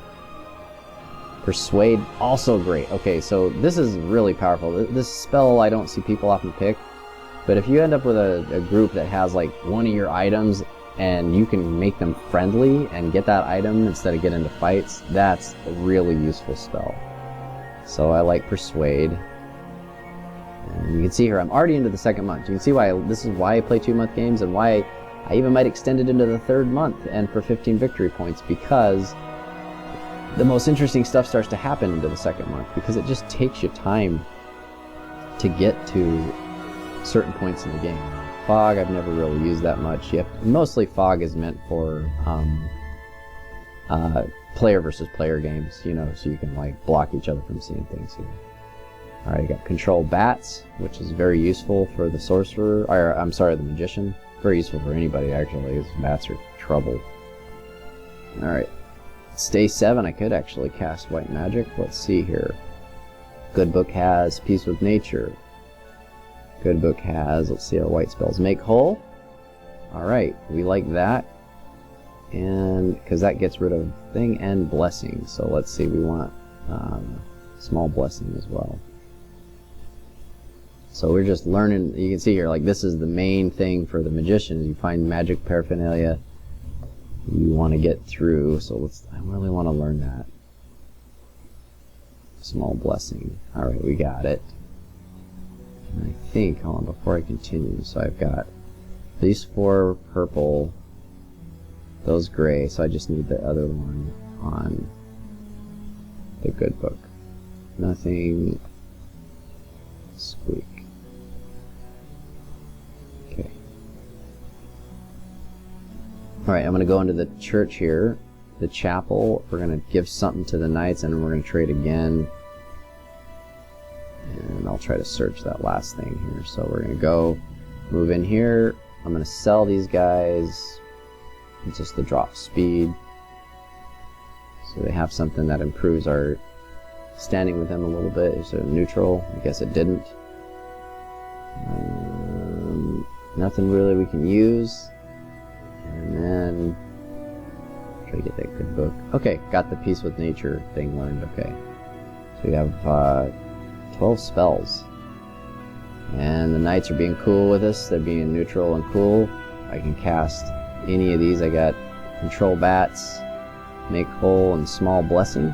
S1: Persuade, also great. Okay, so this is really powerful. This spell I don't see people often pick, but if you end up with a group that has like one of your items and you can make them friendly and get that item instead of get into fights, that's a really useful spell. So I like Persuade. And you can see here, I'm already into the second month. You can see this is why I play 2-month games and why I even might extend it into the 3rd month and for 15 victory points, because the most interesting stuff starts to happen into the 2nd month, because it just takes you time to get to certain points in the game. Fog I've never really used that much. Mostly Fog is meant for player versus player games, you know, so you can like block each other from seeing things here. Alright, I got Control Bats, which is very useful for the sorcerer, or I'm sorry, the magician. Very useful for anybody actually, because bats are trouble. Alright. Stay 7, I could actually cast white magic. Let's see here. Good book has Peace with Nature. Good book has, let's see our white spells, Make Whole. Alright, we like that. And because that gets rid of thing and blessing. So let's see, we want small blessing as well. So we're just learning. You can see here, like, this is the main thing for the magician, is you find magic paraphernalia you want to get through. So I really want to learn that. Small blessing. Alright, we got it. And I think, hold on, before I continue, so I've got these 4 purple, those gray, so I just need the other one on the good book. Nothing. Squeak. Okay. Alright, I'm going to go into the church here, the chapel. We're going to give something to the knights, and we're going to trade again. And I'll try to search that last thing here. So we're going to go move in here. I'm going to sell these guys. It's just the drop speed. So they have something that improves our standing with them a little bit. Is it neutral? I guess it didn't. Nothing really we can use. And then try to get that good book. Okay, got the Peace with Nature thing learned. Okay. So we have 12 spells. And the knights are being cool with us. They're being neutral and cool. I can cast any of these. I got Control Bats, Make Whole, and Small Blessing.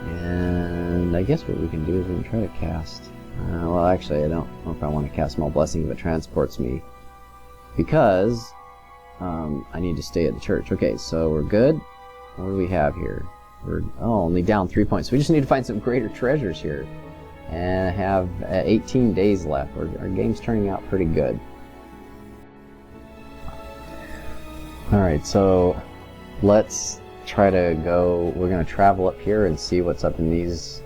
S1: And I guess what we can do is we can try to cast... well, actually, I don't know if I want to cast Small Blessing if it transports me. Because I need to stay at the church. Okay, so we're good. What do we have here? We're only down 3 points. We just need to find some greater treasures here. And I have 18 days left. Our game's turning out pretty good. Alright, so let's try to go. We're going to travel up here and see what's up in these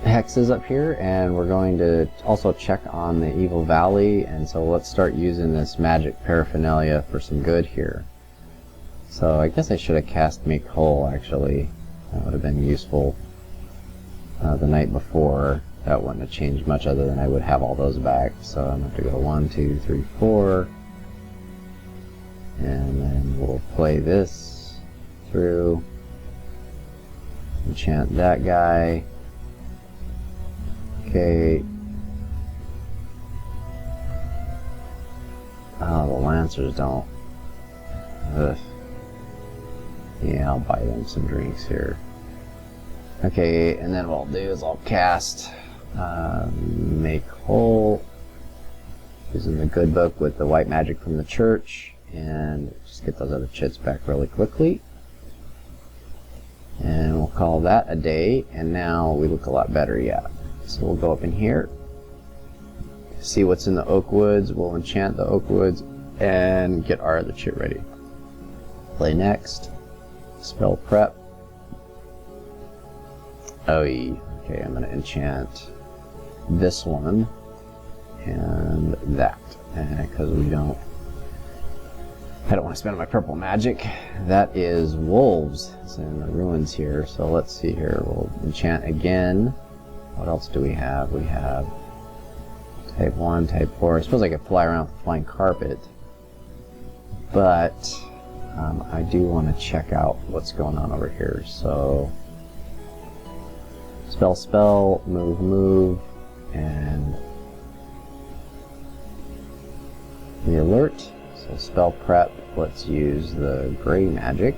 S1: hexes up here. And we're going to also check on the Evil Valley. And so let's start using this magic paraphernalia for some good here. So I guess I should have cast Make Whole, actually. That would have been useful. The night before, that wouldn't have changed much other than I would have all those back. So I'm going to have to go 1, 2, 3, 4. And then we'll play this through. Enchant that guy. Okay. Oh, the Lancers don't. Ugh. Yeah, I'll buy them some drinks here. Okay, and then what I'll do is I'll cast Make Whole using the good book with the white magic from the church, and just get those other chits back really quickly. And we'll call that a day, and now we look a lot better, yeah. So we'll go up in here, see what's in the oak woods, we'll enchant the oak woods, and get our other chit ready. Play next, spell prep. Oh, okay, I'm going to enchant this one and that, because I don't want to spend my purple magic. That is wolves. It's in the ruins here, so let's see here. We'll enchant again. What else do we have? We have type 1, type 4. I suppose I could fly around with flying carpet, but I do want to check out what's going on over here. So spell, move, and the alert. So spell prep, let's use the gray magic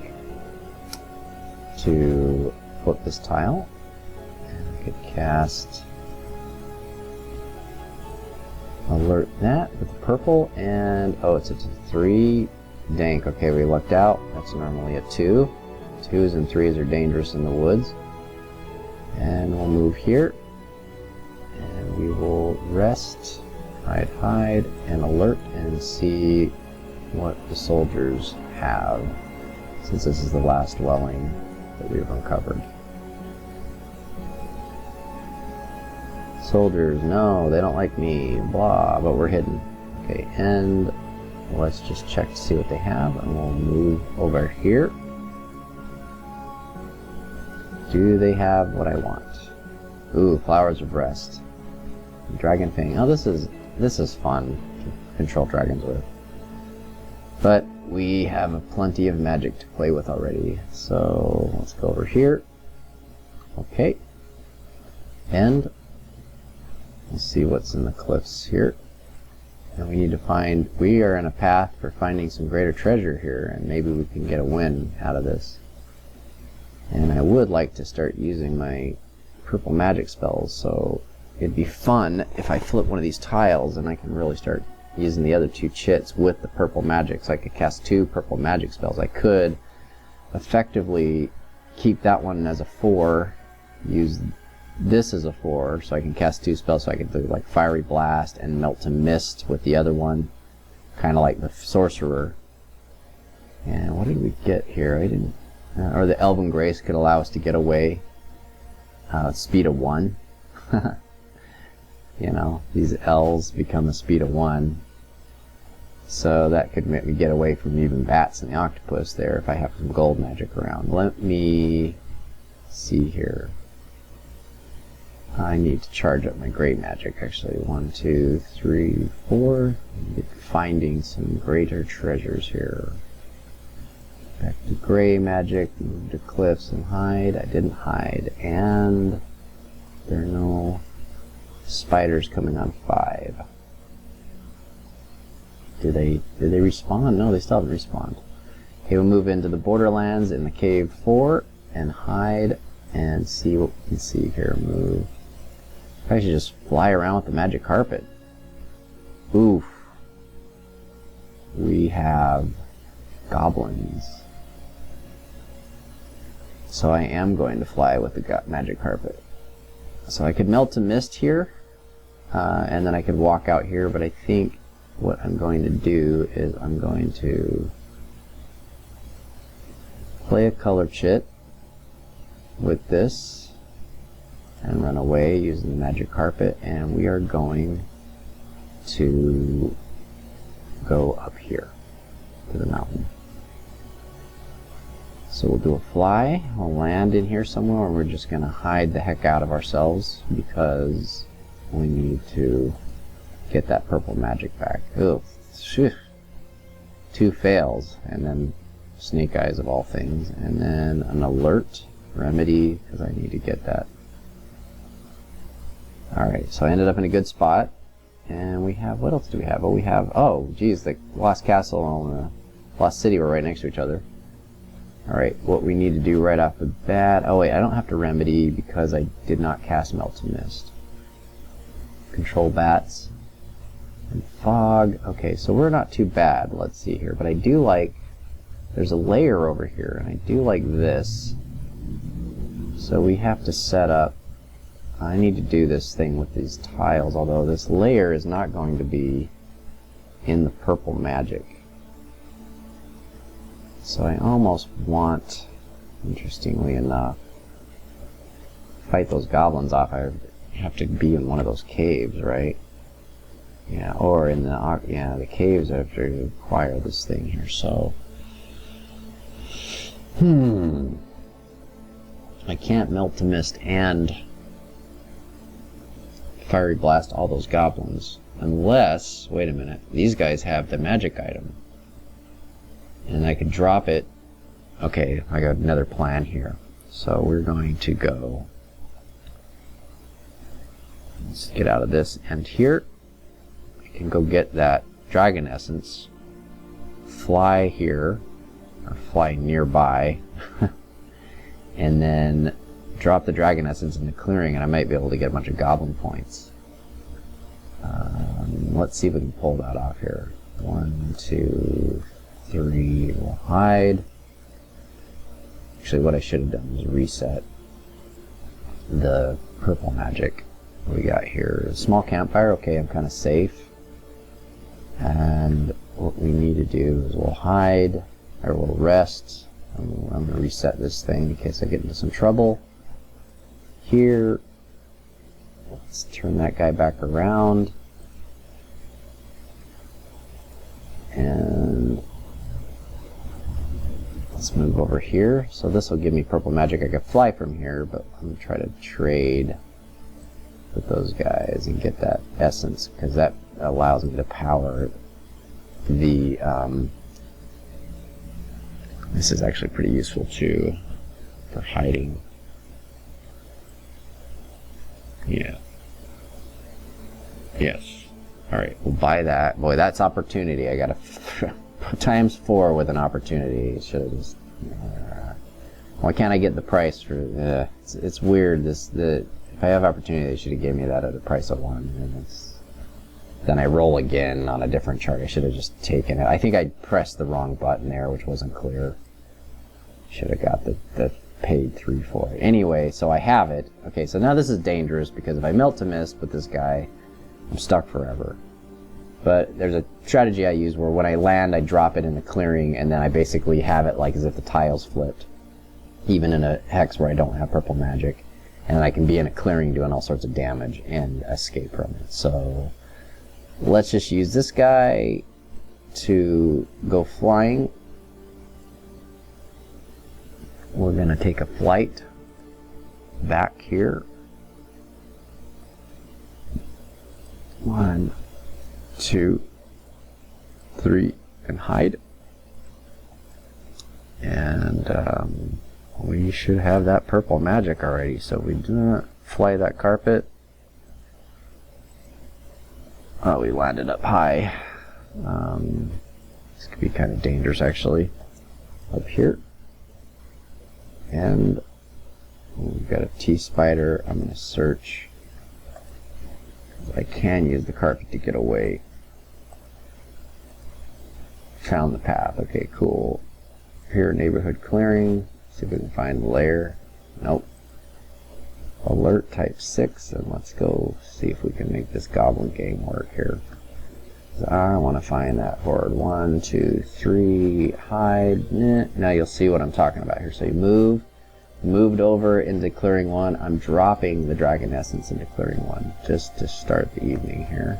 S1: to flip this tile. And I could cast alert that with the purple, and oh, it's a 3. Dank, okay, we lucked out. That's normally a 2. 2s and 3s are dangerous in the woods. And we'll move here, and we will rest, hide, and alert, and see what the soldiers have, since this is the last dwelling that we've uncovered. Soldiers, no, they don't like me, blah, but we're hidden. Okay, and let's just check to see what they have, and we'll move over here. Do they have what I want? Ooh, Flowers of Rest. Dragon Fang. Oh, this is fun to control dragons with. But we have plenty of magic to play with already. So let's go over here. Okay. And let's see what's in the cliffs here. And we need to find, we are in a path for finding some greater treasure here, and maybe we can get a win out of this. And I would like to start using my purple magic spells, so it'd be fun if I flip one of these tiles and I can really start using the other two chits with the purple magic. So I could cast 2 purple magic spells. I could effectively keep that one as a 4, use this as a 4, so I can cast 2 spells, so I could do like Fiery Blast and Melt to Mist with the other one, kind of like the Sorcerer. And what did we get here? I didn't, or the Elven Grace could allow us to get away. Speed of 1. You know, these L's become a speed of 1. So that could make me get away from even bats and the octopus there if I have some gold magic around. Let me see here. I need to charge up my gray magic actually. 1, 2, 3, 4. Finding some greater treasures here. Back to gray magic, move to cliffs and hide. I didn't hide. And there are no spiders coming on 5. Did they respawn? No, they still haven't respawned. Okay, we'll move into the Borderlands in the cave 4 and hide and see what we can see here. Move. I should just fly around with the magic carpet. Oof. We have goblins. So I am going to fly with the magic carpet. So I could Melt to Mist here, and then I could walk out here, but I think what I'm going to do is I'm going to play a color chit with this and run away using the magic carpet, and we are going to go up here to the mountain. So we'll do a fly, we'll land in here somewhere, and we're just going to hide the heck out of ourselves because we need to get that purple magic back. Ugh, phew. 2 fails, and then Snake Eyes of all things, and then an alert remedy because I need to get that. Alright, so I ended up in a good spot, and we have, what else do we have? Oh, we have, oh geez, the Lost Castle and the Lost City were right next to each other. Alright, what we need to do right off the bat, oh wait, I don't have to remedy because I did not cast Melt to Mist. Control bats and fog. Okay, so we're not too bad, let's see here, but I do like, there's a layer over here, and I do like this. So we have to set up, I need to do this thing with these tiles, although this layer is not going to be in the purple magic. So I almost want, interestingly enough, fight those goblins off. I have to be in one of those caves, right? Yeah, or in the, yeah, the caves I have to acquire this thing here, so. I can't Melt to Mist and Fiery Blast all those goblins, unless, wait a minute, these guys have the magic item. And I could drop it. Okay, I got another plan here. So we're going to go, let's get out of this end here. I can go get that dragon essence, fly here, or fly nearby, and then drop the dragon essence in the clearing, and I might be able to get a bunch of goblin points. Let's see if we can pull that off here. 1, 2, 3, we'll hide. Actually, what I should have done was reset the purple magic. What we got here is small campfire. Okay, I'm kind of safe. And what we need to do is we'll hide, or we'll rest. I'm going to reset this thing in case I get into some trouble. Here, let's turn that guy back around. And Let's move over here. So this will give me purple magic. I could fly from here, but I'm going to try to trade with those guys and get that essence, because that allows me to power the... this is actually pretty useful too for hiding. Yeah. Yes. Alright, we'll buy that. Boy, that's opportunity. I got to times 4 with an opportunity. Should have just... why can't I get the price for... it's weird. If I have opportunity, they should have given me that at a price of 1. And then I roll again on a different chart. I should have just taken it. I think I pressed the wrong button there, which wasn't clear. Should have got the paid 3 for it. Anyway, so I have it. Okay, so now this is dangerous, because if I melt to mist with this guy, I'm stuck forever. But there's a strategy I use where when I land, I drop it in the clearing, and then I basically have it like as if the tiles flipped. Even in a hex where I don't have purple magic. And I can be in a clearing doing all sorts of damage and escape from it. So let's just use this guy to go flying. We're going to take a flight back here. 1, 2, 3, and hide. And we should have that purple magic already, so we do not fly that carpet. Oh, we landed up high. This could be kind of dangerous, actually. Up here. And we've got a T-spider. I'm going to search. I can use the carpet to get away. Found the path. Okay, cool. Here, neighborhood clearing. See if we can find the lair. Nope. Alert type 6, and let's go see if we can make this goblin game work here. So I want to find that Hoard. 1, 2, 3, hide. Now you'll see what I'm talking about here. So you moved over into clearing 1. I'm dropping the dragon essence into clearing 1 just to start the evening here.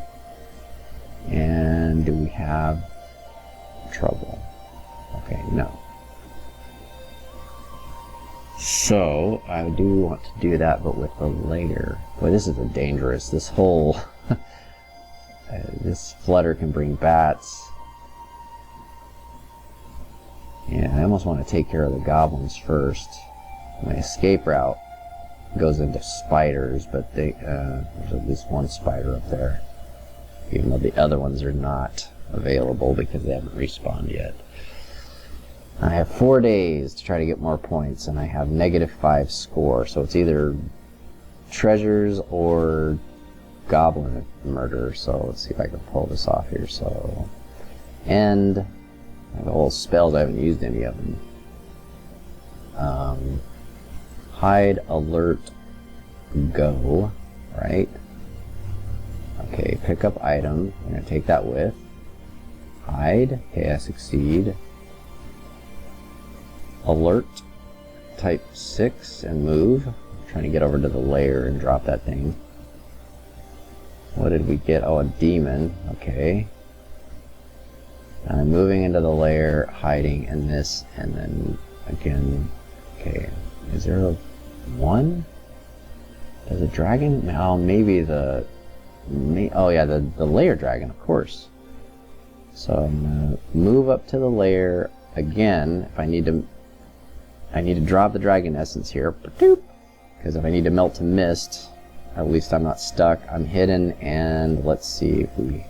S1: And do we have trouble? Okay, no. So I do want to do that, but with the lair. Boy, this is a dangerous. This whole this flutter can bring bats. Yeah, I almost want to take care of the goblins first. My escape route goes into spiders, but there's at least one spider up there, even though the other ones are not available because they haven't respawned yet. I have 4 days to try to get more points, and I have -5 score, so it's either treasures or goblin murder. So let's see if I can pull this off here. So, and I have all spells, I haven't used any of them. Hide, alert, go, right? Okay, pick up item. I'm going to take that with. Hide, okay, I succeed. Alert, type 6, and move. I'm trying to get over to the lair and drop that thing. What did we get? Oh, a demon. Okay. And I'm moving into the lair, hiding in this, and then again. Okay. Is there a 1? There's a dragon? Oh, maybe the... oh yeah, the lair dragon, of course. So I'm gonna move up to the lair again. If I need to drop the dragon essence here, because if I need to melt to mist, at least I'm not stuck. I'm hidden, and let's see if we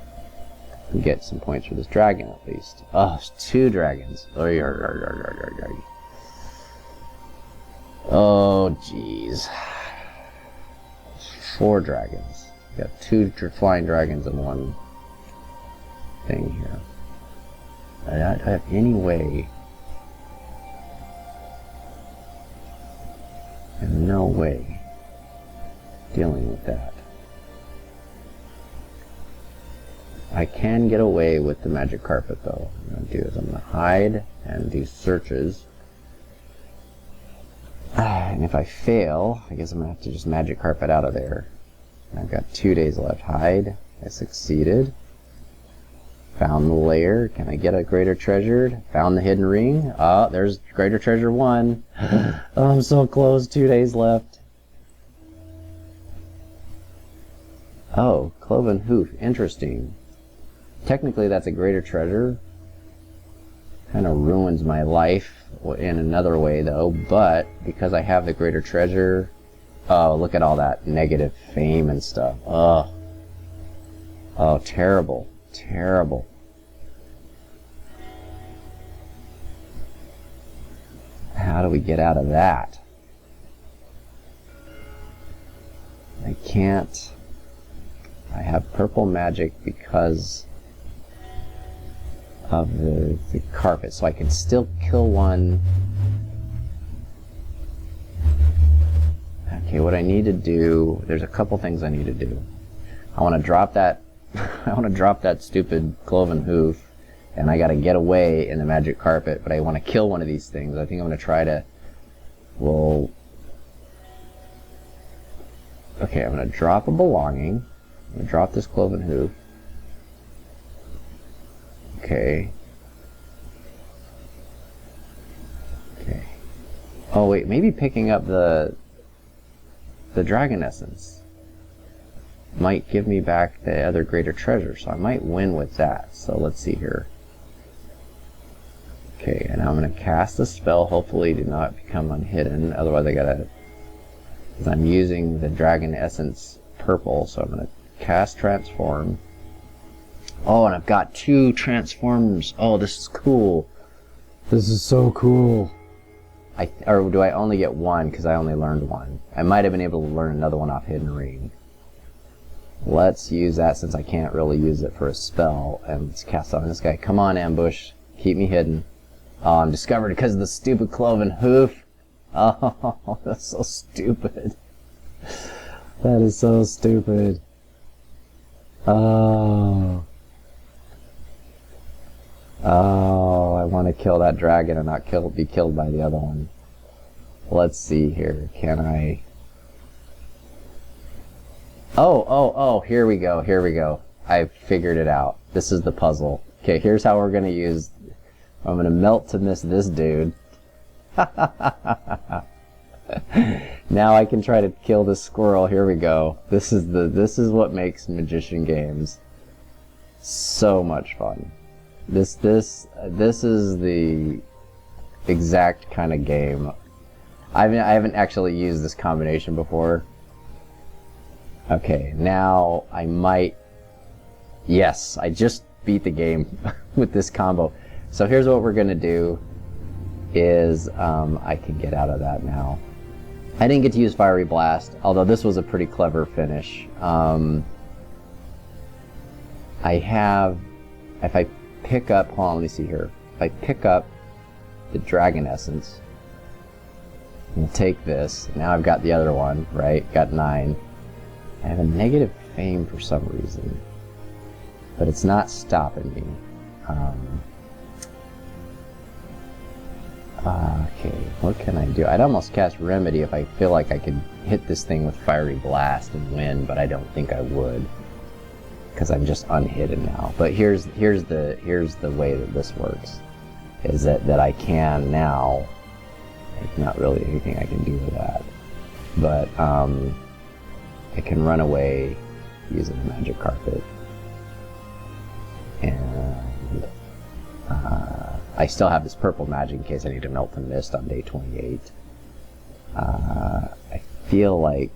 S1: can get some points for this dragon at least. Oh, 2 dragons. Oh, jeez. 4 dragons. Got 2 flying dragons and 1 thing here. I don't have any way. And no way dealing with that. I can get away with the magic carpet though. What I'm going to do is I'm going to hide and do searches. And if I fail, I guess I'm going to have to just magic carpet out of there. I've got 2 days left. Hide. I succeeded. Found the lair. Can I get a greater treasure? Found the hidden ring. Oh, there's greater treasure 1. Oh, I'm so close. 2 days left. Oh, Cloven Hoof. Interesting. Technically, that's a greater treasure. Kind of ruins my life in another way, though. But because I have the greater treasure... Oh, look at all that negative fame and stuff. Oh. Oh, terrible. Terrible. How do we get out of that? I can't. I have purple magic because of the carpet, so I can still kill one. Okay, what I need to do, there's a couple things I need to do. I want to drop that I want to drop that stupid Cloven Hoof, and I got to get away in the magic carpet, but I want to kill one of these things. I think I'm going to try to, well, okay, I'm going to drop a belonging. I'm going to drop this Cloven Hoof. Okay. Okay. Oh wait, maybe picking up the dragon essence might give me back the other greater treasure, so I might win with that. So let's see here. Okay, and I'm going to cast a spell, hopefully do not become unhidden, otherwise I gotta, because I'm using the dragon essence purple, so I'm going to cast transform. Oh, and I've got 2 transforms. Oh, this is cool. This is so cool. Or do I only get 1 because I only learned 1? I might have been able to learn another one off Hidden Ring. Let's use that since I can't really use it for a spell, and let's cast on this guy. Come on, ambush. Keep me hidden. Oh, I'm discovered because of the stupid Cloven Hoof. Oh, that's so stupid. That is so stupid. Oh. Oh, I want to kill that dragon and not be killed by the other one. Let's see here. Can I... Oh, here we go, here we go. I figured it out. This is the puzzle. Okay, here's how we're going to use... I'm going to melt to miss this dude. Now I can try to kill this squirrel. Here we go. This is what makes magician games so much fun. This is the exact kind of game. I haven't actually used this combination before. Okay, now I might... Yes, I just beat the game with this combo. So here's what we're gonna do is, I can get out of that now. I didn't get to use Fiery Blast, although this was a pretty clever finish. I have... If I pick up... Hold on, let me see here. If I pick up the Dragon Essence, and take this, now I've got the other one, right? Got 9. I have a negative fame for some reason, but it's not stopping me. Okay, what can I do? I'd almost cast Remedy if I feel like I could hit this thing with Fiery Blast and win, but I don't think I would, because I'm just unhidden now. But here's the way that this works, is that I can now. There's not really anything I can do with that, but I can run away using the magic carpet, and I still have this purple magic in case I need to melt the mist on day 28. I feel like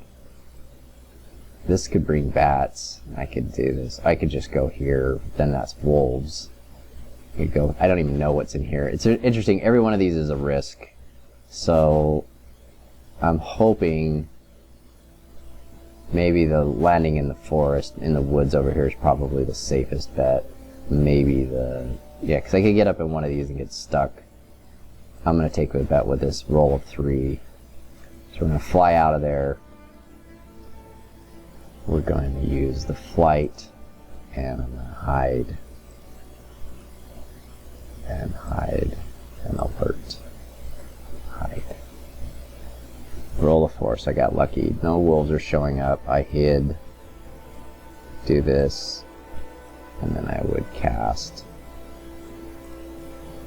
S1: this could bring bats. I could do this. I could just go here. Then that's wolves. You go. I don't even know what's in here. It's interesting. Every one of these is a risk. So I'm hoping maybe the landing in the forest, in the woods over here, is probably the safest bet. Maybe yeah, because I could get up in one of these and get stuck. I'm going to take a bet with this roll of 3. So we're going to fly out of there. We're going to use the flight, and I'm going to hide, and alert. Hide. Roll a 4, so I got lucky. No wolves are showing up. I hid. Do this. And then I would cast Blast.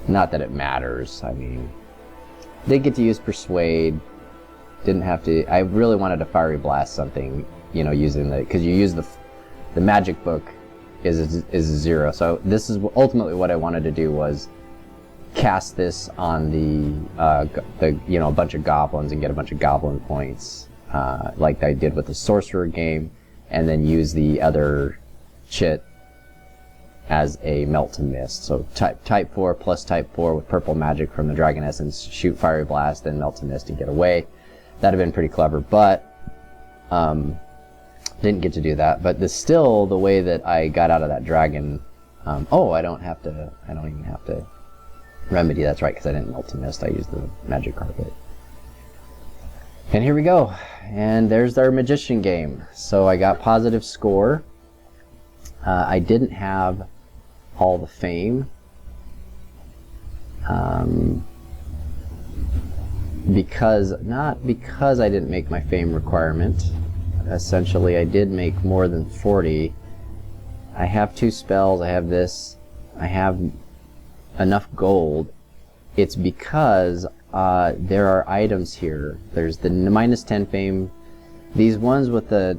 S1: Not that it matters. I mean, did get to use Persuade. Didn't have to. I really wanted to Fiery Blast something, you know, using the, because you use the magic book is a 0. So this is ultimately what I wanted to do, was cast this on the you know, a bunch of goblins and get a bunch of goblin points, like I did with the sorcerer game, and then use the other chit as a melt to mist. So type 4 plus type 4 with purple magic from the Dragon Essence, shoot Fiery Blast, then melt to mist and get away. That'd have been pretty clever, but didn't get to do that. But still, the way that I got out of that dragon, oh, I don't even have to remedy. That's right, because I didn't melt to mist. I used the magic carpet. And here we go. And there's our magician game. So I got positive score. I didn't have all the fame. Not because I didn't make my fame requirement. Essentially, I did make more than 40. I have 2 spells. I have this. I have enough gold. It's because there are items here. There's the -10 fame. These ones with the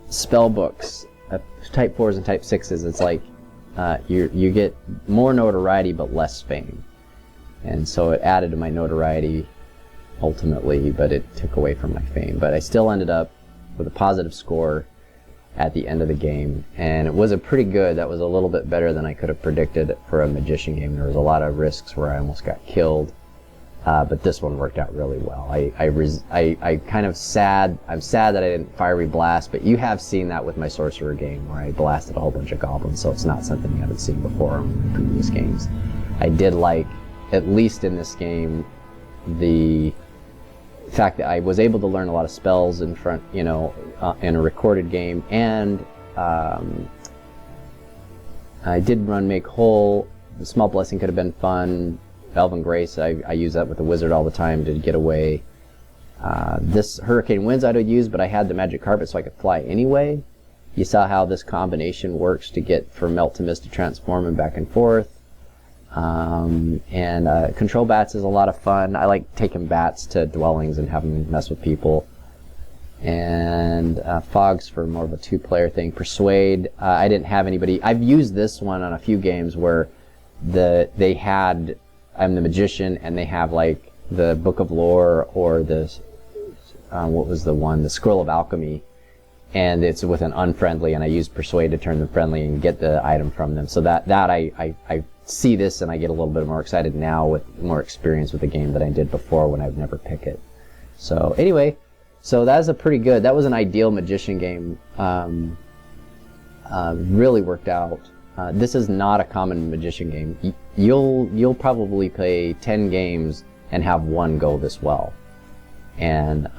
S1: spell books, type 4s and type 6s, it's like you get more notoriety but less fame. And so it added to my notoriety ultimately, but it took away from my fame. But I still ended up with a positive score at the end of the game, and it was a pretty good. That was a little bit better than I could have predicted for a magician game. There was a lot of risks where I almost got killed, but this one worked out really well. I kind of sad. I'm sad that I didn't Fiery Blast, but you have seen that with my sorcerer game where I blasted a whole bunch of goblins, so it's not something you haven't seen before in previous games. I did like, at least in this game, the fact that I was able to learn a lot of spells in front, you know, in a recorded game, and I did run Make Whole. The Small Blessing could have been fun. Elven Grace, I use that with the wizard all the time to get away. This Hurricane Winds I'd use, but I had the magic carpet so I could fly anyway. You saw how this combination works to get from Melt to Mist to Transform and back and forth. Control Bats is a lot of fun. I like taking bats to dwellings and having them mess with people. And Fogs for more of a 2-player thing. Persuade, I didn't have anybody. I've used this one on a few games where they had, I'm the magician, and they have like the Book of Lore or the what was the one, the Scroll of Alchemy, and it's with an unfriendly, and I use Persuade to turn them friendly and get the item from them. So that I see this and I get a little bit more excited now with more experience with the game than I did before when I would never pick it. So anyway, so that was a pretty good, that was an ideal magician game. Really worked out. This is not a common magician game. You'll probably play 10 games and have one go this well. And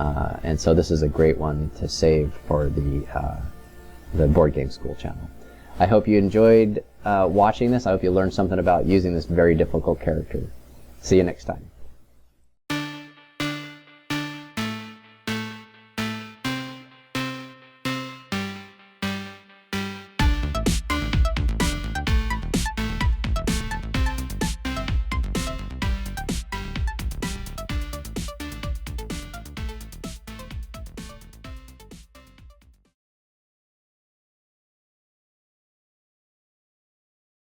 S1: so this is a great one to save for the Board Game School channel. I hope you enjoyed watching this. I hope you learned something about using this very difficult character. See you next time.